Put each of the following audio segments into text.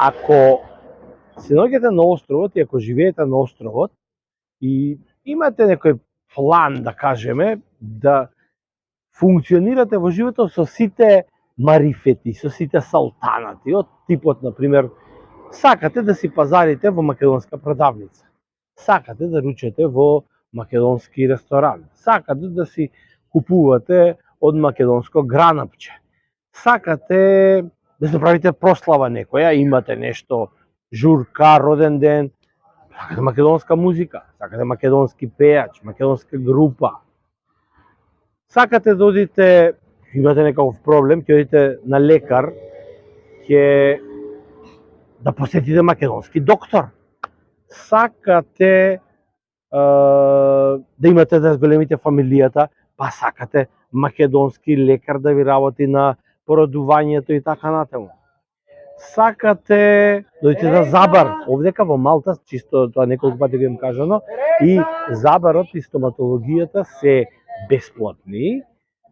ако се наоѓате на островот и ако живеете на островот и имате некој план, да кажеме, да функционирате во животот со сите марифети, со сите салтанати, од типот, например, сакате да си пазарите во македонска продавница, сакате да ручете во македонски ресторан, сакате да си купувате од македонско гранапче, сакате да се правите прослава некоја, имате нешто, журка, роден ден, сакате македонска музика, сакате македонски пејач, македонска група, сакате да одите, имате некаков проблем, ќе одите на лекар, ќе да посетите македонски доктор, сакате да имате да зголемите фамилијата, па сакате македонски лекар да ви работи на породувањето и така натаму. Сакате да одите на забар, овдека во Малта, чисто тоа неколку пати го им кажано, и забарот и стоматологијата се бесплатни,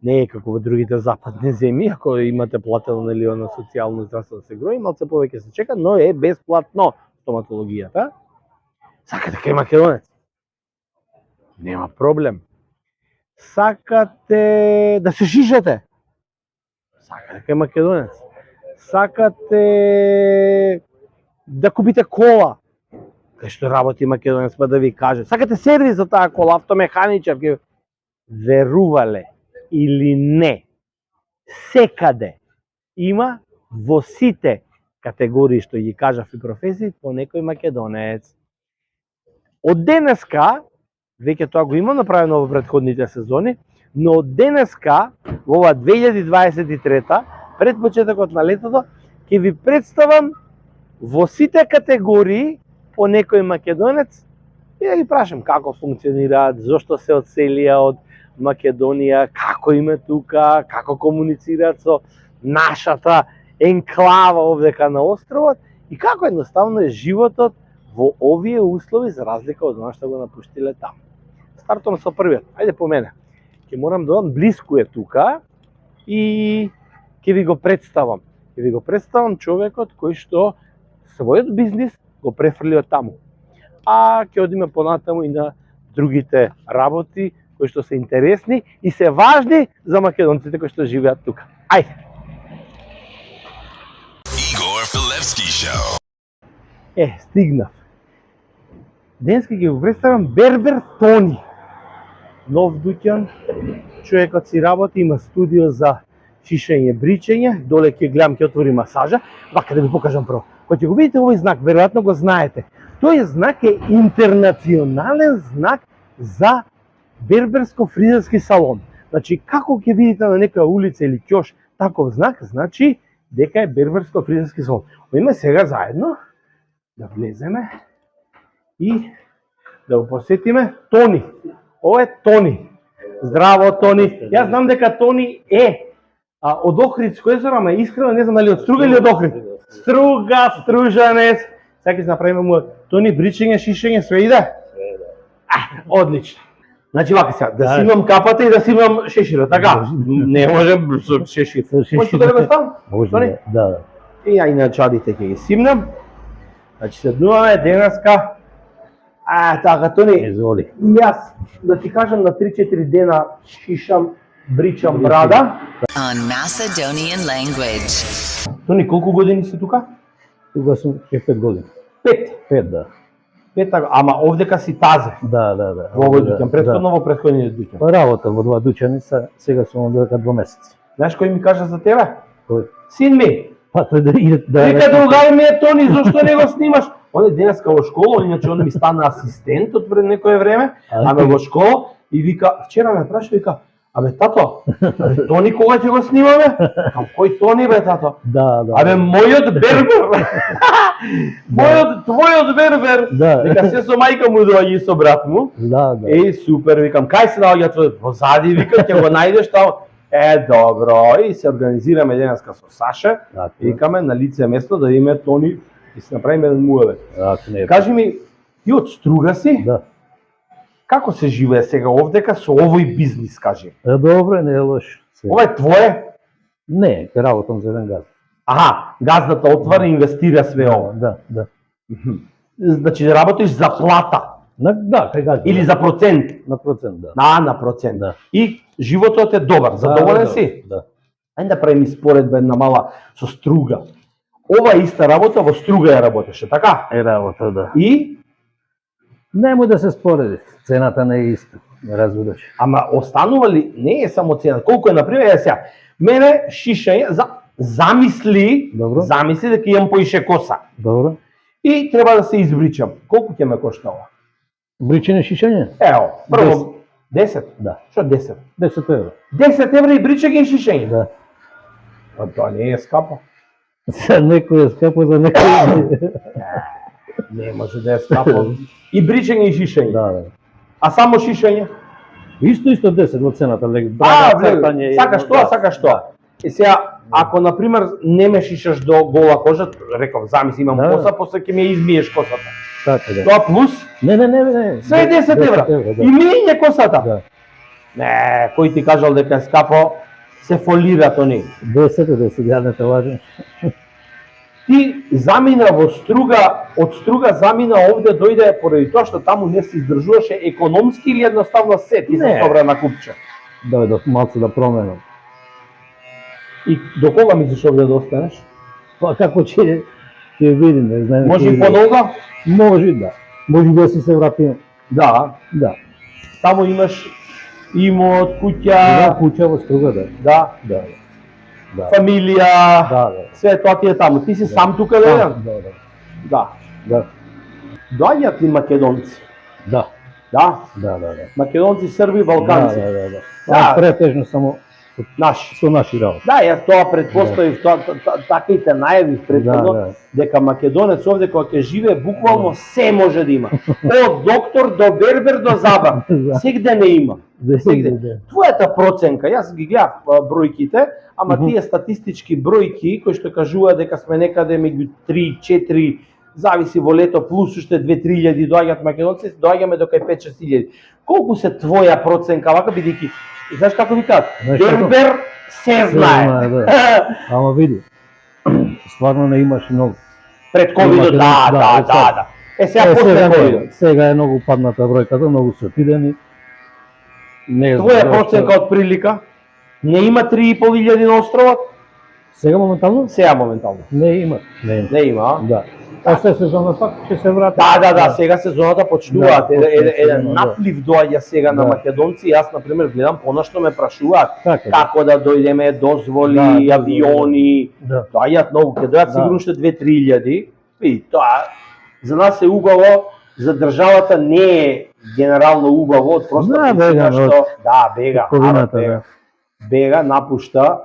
не е како во другите западни земји, ако имате платено нели на социјално здравствено осигурување, малце повеќе се чека, но е бесплатно стоматологијата. Сакате кај македонец? Нема проблем. Сакате да се шишете? Сакате кај македонец. Сакате да купите кола? Кај што работи македонец, па да ви каже. Сакате сервис за таа кола, автомеханичар? Верувале или не, секаде има во сите категории што ги кажав и професии по некој македонец. Од денеска, веќе тоа го има направено во претходните сезони, но од денеска, во ова 2023, пред почетокот на летото, ќе ви представам во сите категории по некој македонец и да ги прашам како функционираат, зошто се одселија од Македонија, како им е тука, како комуницираат со нашата енклава овдека на островот и како едноставно е животот во овие услови за разлика од она што го напуштиле таму. Стартувам со првиот. Ајде по мене. Ќе морам да одам, блиску е тука и ќе ви го представам. Ќе ви го представам човекот кој што својот бизнис го префрли од таму. А ќе одиме понатаму и на другите работи кои што се интересни и се важни за македонците кои што живеат тука. Ајде! Igor Filevski Show. Стигнав. Денеска ќе го представам Бербер Тони. Нов дуќан, човекот си работи, има студио за шишење, бричење, доле ќе гледам, ќе отвори масажа. Вака да ви покажам прво. Кога ќе го видите овој знак, веројатно го знаете. Тој знак е интернационален знак за берберско-фризерски салон. Значи, како ќе видите на некоја улица или ќош таков знак, значи дека е берберско-фризерски салон. Оиме сега заедно да влеземе и да го посетиме Тони. Ова е Тони. Здраво, Тони. Јас знам дека Тони е од Охридско езеро, ама искрено не знам дали од Струга или од Охрид. Струга, Стружанец. Сега ќе направиме му Тони бричење, шишење, све иде? Одлично. Значи вака сега, да си имам капата и да си имам шешира, така? Не можем со шешир. Може да го ставам? Може, да. И ја и на чадите ќе ги симнам. Значи седнуваме денеска. Така, Тони, Изволи. јас да ти кажам на 3-4 дена шишам, бричам брада. On Macedonian language. Тони, колку години си тука? Тука сум 5 години. 5. Да. 5, ама овдека си тазе. Да. Во овој дуќан, претходно во претходниот дуќан. Па работам во 2 дуќани, сега сум овдека 2 месеци. Знаеш кој ми кажа за тебе? Кој? Син ми. Па тој да иде Вика, другари ми е Тони, зошто не го снимаш? Он е денеска во школа, иначе он ми стана асистент од пред некое време, ама во школа и вика, вчера ме праша, вика, абе тато, Тони кога ќе го снимаме? Кој Тони бе тато? Да. Абе мојот бербер. Твојот бербер. Да. Вика, се со мајка му доаѓа и со брат му. Да. Еј, супер, викам, кај се наоѓа твојот? Позади, вика, ќе го најдеш таму. Добро, и се организираме денеска со Саша. Викаме на лице место да име Тони и се направиме еден муавет. Кажи ми, ти од Струга си? Да. Како се живее сега овдека со овој бизнис, кажи? Добро, не е лош. Ова е твое? Не, ќе работам за еден газ. Аха, газдата отвара и инвестира све ова. Да. Значи работиш за плата Да, кај кажа. или за процент. на процент, да. На процент. Да. И животот е добар, задоволен Да, си? Да. Ајде да правим споредба една мала со Струга. Ова иста работа во Струга ја работеше, така? Е работа, да. И Немој да се спореди. Цената не е иста. Не разбираш. ама останува ли, не е само цена, колку е например сега. Мене шишање замисли дека имам поише коса Добро. и треба да се избричам. Колку ќе ме кошта ова? Бричење шишање? Ево, прво 10. Да. Што 10? 10 евро. 10 евра и бричење и шишање. Да. Па тоа не е скапо. За некој е скапо, за некој Не може да е скапо. И бричење и шишање. Да. А само шишање? Исто 10 во цената, лек. Сакаш тоа, сакаш тоа. И сега, ако на пример не ме шишаш до гола кожа, реков, замисли имам коса, после ќе ми ја измиеш косата. Така да. Тоа плюс Не. све 10 евра. Да. И мијање косата. Да. Не, кој ти кажал дека е скапо, се фолира то не. 10 ја не те лажам. Ти замина во Струга, од Струга замина овде дојде поради тоа што таму не се издржуваше економски или едноставно се ти се Не. собра на купче. Дојдов малку да променам. И до кога мислиш овде да останеш? Па како ќе видим, не знаем. Може и подолго? Може да. Може да си се вратим. Да. Да. Таму имаш имот, Да, куќа, куќа во Струга, да. да, Да. фамилија, Да. све тоа ти е таму. Ти си сам тука да? Да. Да. Доаѓаат ли македонци? Да. Да. Да. Македонци, срби, балканци. Да. Да. Претежно само Наши. со наши работи. Да, јас тоа предпоставив, така и те најавив предходно, Да. дека македонец овде кога ќе живее буквално се може да има. Од доктор до бербер до забав. Да. Сегде не има. Сегде. Да. Твојата проценка, јас ги гледав бројките, ама тие статистички бројки кои што кажуваат дека сме некаде меѓу 3-4, зависи во лето плюс уште 2-3 илјади доаѓаат македонци, доаѓаме до кај 5-6 илјади. Колку се твоја проценка вака бидејќи знаеш како ви кажат? Знаеш како? Бербер се знае. Да. Ама види, стварно не имаш многу. Пред ковидот, да. Сега после ковидот. Сега е многу падната бројката, многу се отидени. Не знам Твоја зашто. проценка од прилика? Не има 3,5 илјади на островот? Сега моментално? Сега моментално. Не има. Не има, а? Да. А се сезона пак ќе се врати. Да, сега сезоната почнуваат. Да, Еден сезона, наплив доаѓа сега на Да. македонци. Јас, например, гледам, понашто ме прашуваат Така, да. како да дојдеме, дозволи, Да, авиони. Да. Доаѓаат многу, ќе дојдат Да. сигурно уште 2-3 илјади. И тоа за нас е убаво, за државата не е генерално убаво, од проста Да, причина бега, што бега, Ковината, бега. да. Бега, напушта,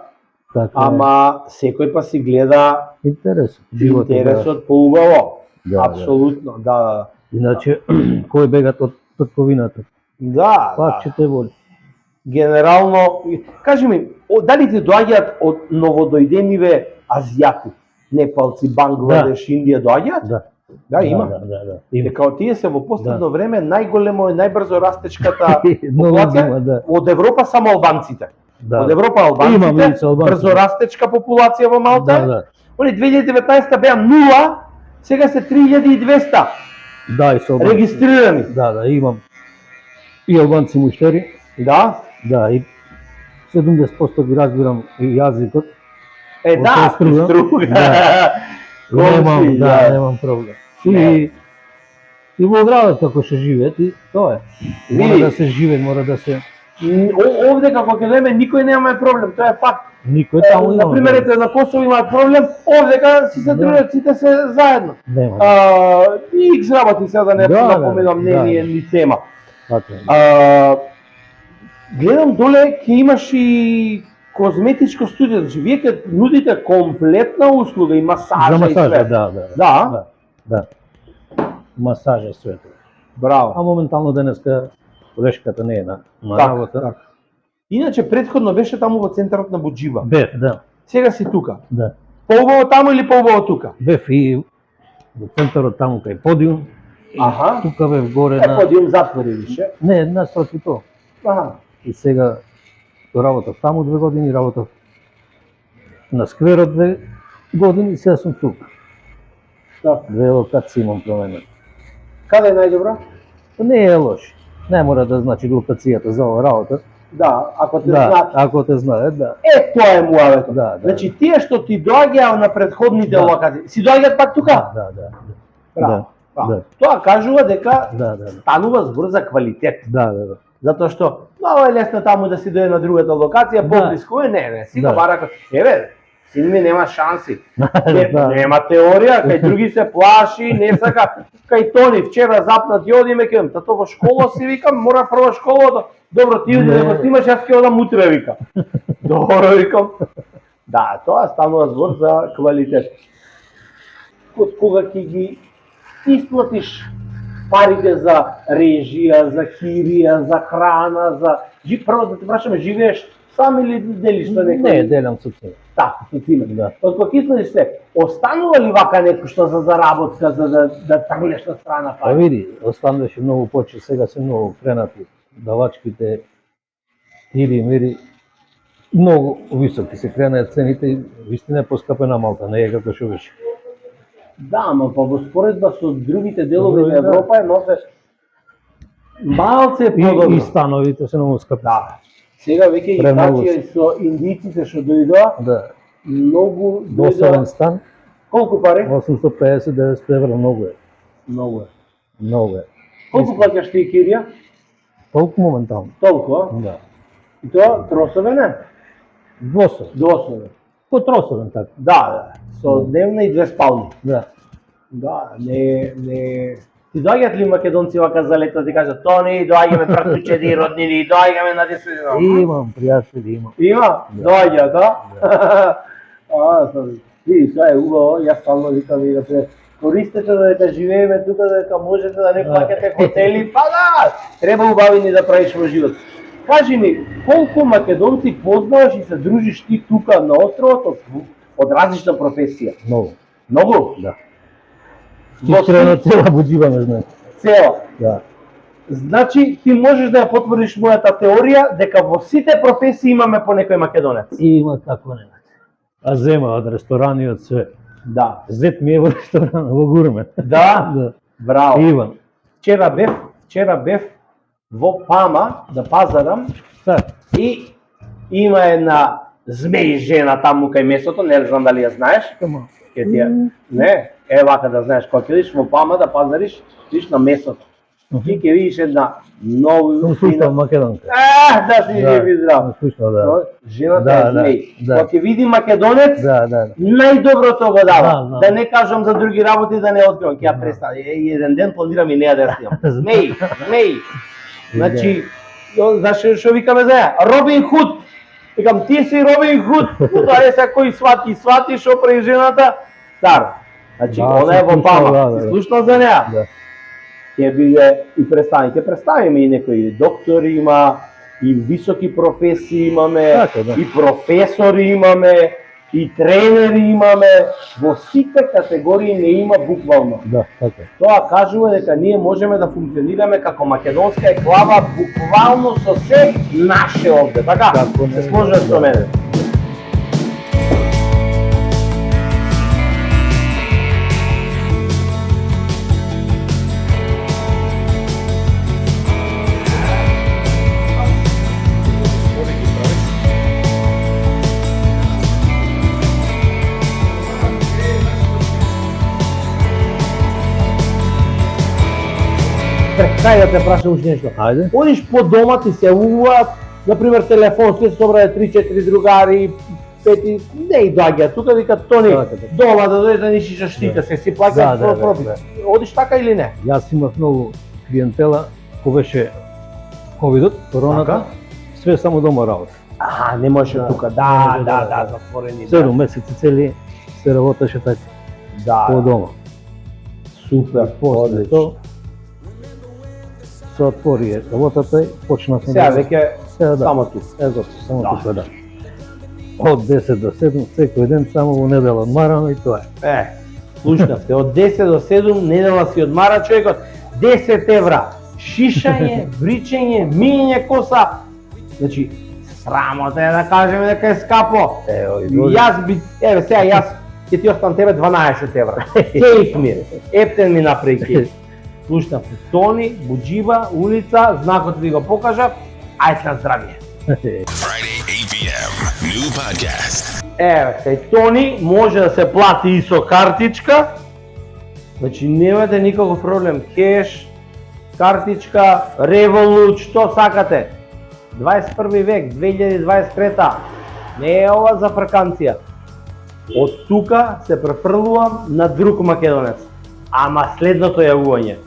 Така. ама секој па си гледа Интерес. Животот. интересот поубаво. Да, Апсолутно, да. Иначе кој бегат од ковината? Да, Пак ќе те воли. генерално, кажи ми, дали ти доаѓаат од новодојдениве азијати, непалци, Бангладеш, Индија доаѓаат? Да. Да, има. Да. Има. Дека тие се во последно време најголемо и најбрзо растечката Многу популација има, да. од Европа само албанците. Да. Од Европа Има албанците, милица албанци. брзо растечка популација во Малта. Да. Они 2019 беа 0, сега се 3200 Да, и со албанци. регистрирани. Да, имам и албанци муштери, Да? да, и 70% ги разбирам и јазикот. Да, Од Струга. Струга. Да. Немам, Комши, немам проблем. И во градот како ќе живеат, и тоа е. Мора Види. да се живее, мора да се... Овде како ќе дојдеме никој нема проблем, тоа е факт. Никој таму има. Например, ете на Косово имаат проблем, овдека си се трудат сите се заедно. Нема. И икс работи сега да не Да, напоменам, не да. ни е ни тема. Така е. Гледам доле ќе имаш и козметичко студио, значи вие ќе нудите комплетна услуга и масажа За и масажа, све. да. Масажа свето. А Браво. моментално денеска колешката не е на Така, работа. така. Иначе претходно беше таму во центарот на Буџиба. Бев, да. Сега си тука. Да. Поубаво таму или поубаво тука? Бев и во центарот таму кај подиум. Аха. Тука бев горе Е, на... подиум затвори више. Не, наспроти тоа. Аха. И сега работав таму 2 години, работав на скверот години сега сум тук. Да. Две локации имам променени. Каде е најдобро? Не е лош. Не мора да значи локацијата за ова работа. Да, ако те Да, знаат. ако те знаат, да. Тоа е муавето. Да, да. Значи тие што ти доаѓаат на претходните Да. локации, си доаѓаат пак тука? Да. Браво. Да. Да. Тоа кажува дека Да. станува збор за квалитет. Да. Затоа што много е лесно таму да си дојде на другата локација, Да. поблиску е, не, си го Да. бара, еве, син ми нема шанси. Да. Нема теорија, кај други се плаши, не сака. Кај Тони вчера запнати одиме кем, тато во школа си викам, мора прво школата. Добро, ти оди да го снимаш, јас ќе одам утре вика. Добро викам. Да, тоа станува збор за квалитет. Кога ќе ги исплатиш парите за режија, за кирија, за храна, за прво да те прашаме, живееш сам или делиш со некој? Не, делам собствено. Така, со циме. Да. Од кога исплатиш се, останува ли вака некој што за заработка за да тргнеш на страна Па пари? види, остануваше многу поче, сега се многу кренати. Давачките, ири, мири, многу високи се кренат цените и вистина е поскапе на Малта, не е како што беше. Да, ама па во споредба со другите делови Добро, на да. Европа е носе малце подобро. И становите се многу скапи. Да. Сега веќе ги Премногу прачија и со индиците што дојдоа, Да. многу Досаден стан, Колку пари? 850-900 евра, многу е. Многу е. Многу е. Колку плаќаш ти кирија? Толку моментално. Толку, а? Да. И тоа тросовен е? Двосовен. Двосовен. Потросовен така. Да, со дневна и 2 спални. Да. Да, не. Ти доаѓаат ли македонци вака за лето ти кажат Тони, доаѓаме братучеди, роднини, доаѓаме на 10 дена? Имам пријатели, имам. Има? Доаѓа, да? Види, тоа е убаво, јас стално викам и да се користете да живееме тука, дека можете да не плаќате хотели, па да, треба убавини да правиш во живот. Кажи ми, колку македонци познаваш и се дружиш ти тука на островот од различна професија? Многу. Многу? Да. Во Искрено цела буџиба ме знае. цела. Да. Значи, ти можеш да ја потврдиш мојата теорија дека во сите професии имаме по некој македонец. Има како не. А зема од ресторани, од све. Да. Зет ми е во ресторан, во гурмет. Да? Да. Браво. Иван. Вчера бев во Пама да пазарам Така. и има една змеј жена таму кај месото, не знам дали ја знаеш. Кама. Ке ти ја... Не, е вака да знаеш, кога ќе видиш во Пама да пазариш, видиш на месото. И ќе видиш една многу Сум слушал македонка. Да си жив и здрав. Сум слушал, да. Жената Да, е да, змеј. да. Кога ќе види македонец, Да. најдоброто го дава. Да. Да не кажам за други работи, да не откривам. Ќе ја представам. Еден ден планирам и неја да ја снимам. Змеј. Значи, знаеш што викаме за ја? Робин Худ. Викам, ти си Робин Худ. Ударе се кој свати што прави жената. Цар. Значи, Да, она е сум во Пама. слушал, да. Си слушнал за неја? Да. Ќе биде и представиме и некои доктори има, и високи професии имаме, Така, да. и професори имаме, и тренери имаме, во сите категории не има буквално. Да, така. Тоа кажува дека ние можеме да функционираме како македонска еклава буквално со се наше овде, така? Како не, Се сложуваш со мене. Кај да те прашам уште нешто? Ајде. Одиш по дома, ти се уваат, например, телефон, ти се собрае 3-4 другари, 5, не и доаѓа, тука вика Тони, Така, така. дома да дојдеш да ни шишаш штика, се си плаќаш Да, профит. Одиш така или не? Јас имав многу клиентела кој беше ковидот, короната, Така? све само дома работа. Не можеше Да. тука, Не може, да, затворени. 7 месеци цели се работеше така по Да, дома. супер, После одлично. тоа се отвори работата и почнавме Сега веќе сега да. само тука. Ето, само Да. тука да. Од 10 до 7 секој ден само во недела одмараме и тоа е. Слушнавте, од 10 до 7 недела си одмара човекот, 10 евра, шишање, бричење, мијење коса. Значи, срамота е да кажеме дека е скапо. Ево и Јас би, еве сега јас ќе ти остан тебе 12 евра. Кейф ми, ептен ми направи кейф. Слушна Тони, Буџиба, улица, знакот ви го покажав, ајде на здравје. Friday, 8 p.m. New podcast. Еве, кај Тони може да се плати и со картичка, значи немате никаков проблем, кеш, картичка, Revolut, што сакате. 21 век, 2023, не е ова за фрканција. Од тука се префрлувам на друг македонец, ама следното јавување.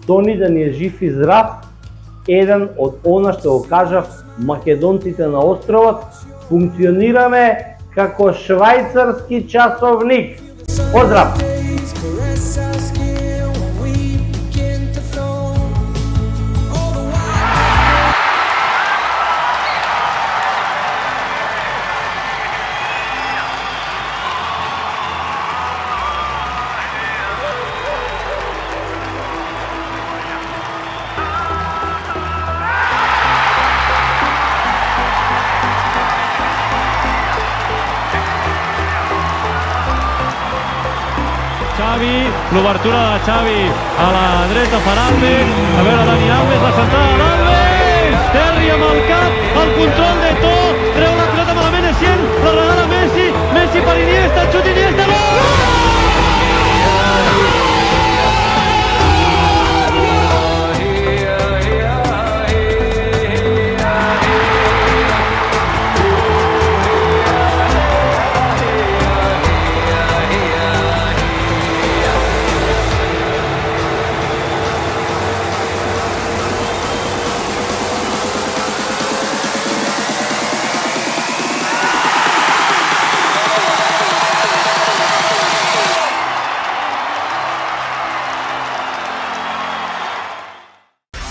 Тони да ни е жив и здрав, еден од она што го кажав, македонците на островот, функционираме како швајцарски часовник. Поздрав! Xavi, l'obertura de Xavi a la dreta per Alves, a veure Dani Alves, la centrada d'Alves, Terri amb el cap, el control de To, treu la pilota malament Essien, la regala Messi, Messi per Iniesta, xut Iniesta, gol!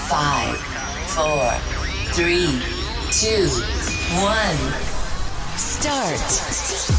Five, four, three, two, one. Start.